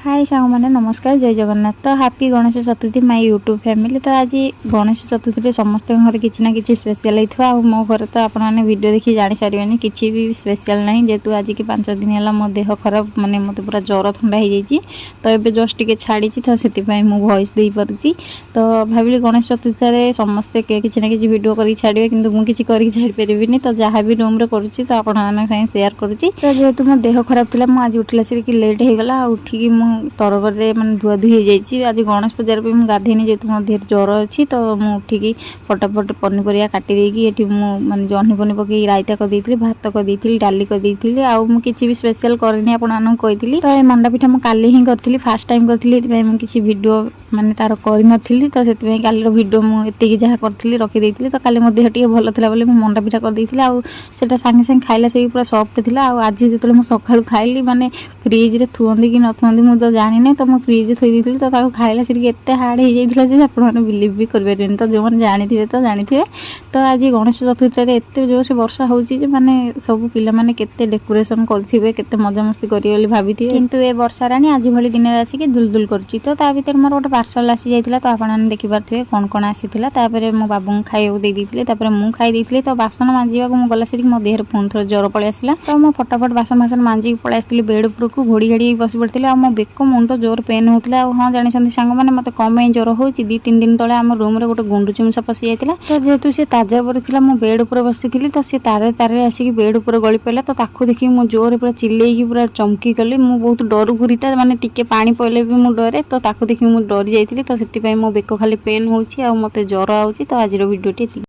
हाय सांग मैंने नमस्कार जय जगन्नाथ। तो happy Ganesh Chaturthi my YouTube family. तो आज गणेश चतुर्थी समस्त घर किसी ना कि स्पेशल होता आ मो घर तो आपने वीडियो देखी जानी सारे किसी भी स्पेशल ना जेहेतु आज की 5 दिन है मो देह खराब माने मत पूरा ज्वर ठंडा हो जाए तो ये जस्ट टे छाड़ी तो से वॉइस दे पार्टी। तो भाविली गणेश चतुर्थी समस्ते किसी ना कि वीडियो कर छाड़े कि मुझे किसी कर छाड़ी पारि तो जहाँ भी रूम रे करुच्ची तो आपने सेयार करुच्ची। तो जेहेतु मो देह खराब थी मुझे उठला से लेट हो गला उठिकी तरबरे मैंने धुआधुई हो जाए। आज गणेश पूजार भी मुझे गाधेनी जेहतु मो देह ज्वर अच्छी तो मुझे फटाफट पनीपरिया काटी देकी माने जह्नी पनी पकई रायता करदेली भात करदेली डाली करदेली आउ किसी भी स्पेशल करनी आपको कही। तो ये मंडा पिठा मुझे काली ही करी फास्ट टाइम करी किसी वीडियो माने तार करी तो से कालीर भिडियो मुझे जहाँ करी रखीदी तो काली मो देह टी भल था बोली मंडा पिठा करदेली आटा सागे सागे खाइला से पूरा सफ्ट थी। आज जो सका खाइली माने फ्रिज रे थुअंती कि न थुअंती मुझे तो जानी तो मैं फ्रिज थी तो खाइला से एत हार्ड हो जाता आप बिलीव भी करें तो जो मैंने जानी तो जानी। तो आज गणेश चतुर्थी एत जो से वर्षा होची माने सब पिला माने केते डेकोरेशन करेंगे केते मजामस्ती करेंगे भाभी किंतु ए वर्षा राणी आज भली दिन आसिक दुलदुल करुच्ची। तो ता भीतर मोर गोटे पार्सल आसी जाइतिला तो आपने देखिपारे कौन कौन आसीथिला। तापर मो बाबू खाइबा देते मुझे खाई तो बासन मांजा को गला से मो देह पुणी थोड़ा ज्वर पलि आसला तो मो फटाफट बासन बासन मांजिक पलि आसती बेड उपरक घोड़ी घाड़ी बस पड़ी मो बेक मुंड जोर पेन होता। हाँ जानी सांग मैंने मत कम ज्वर हो 2-3 दिन तले आम रूम रे गोटे गुंडुची मूषा पशि जाता तो जेहेतु सी ताजा पर थी मो बेड उपर बसी थी तो सी तारे तारे आसिक बेड उपर गली पड़ा तो ताकू देखिए मो जोर पूरा चिल्लैकी पूरा चमकी गली मु बहुत डर गुरीटा माने टिके पानी पड़े भी मु डरे तो ताकू देखिए मु डरी जाइए तो से मो बेक खाली पेन होती मत ज्वर आउची। तो आज वीडियो टी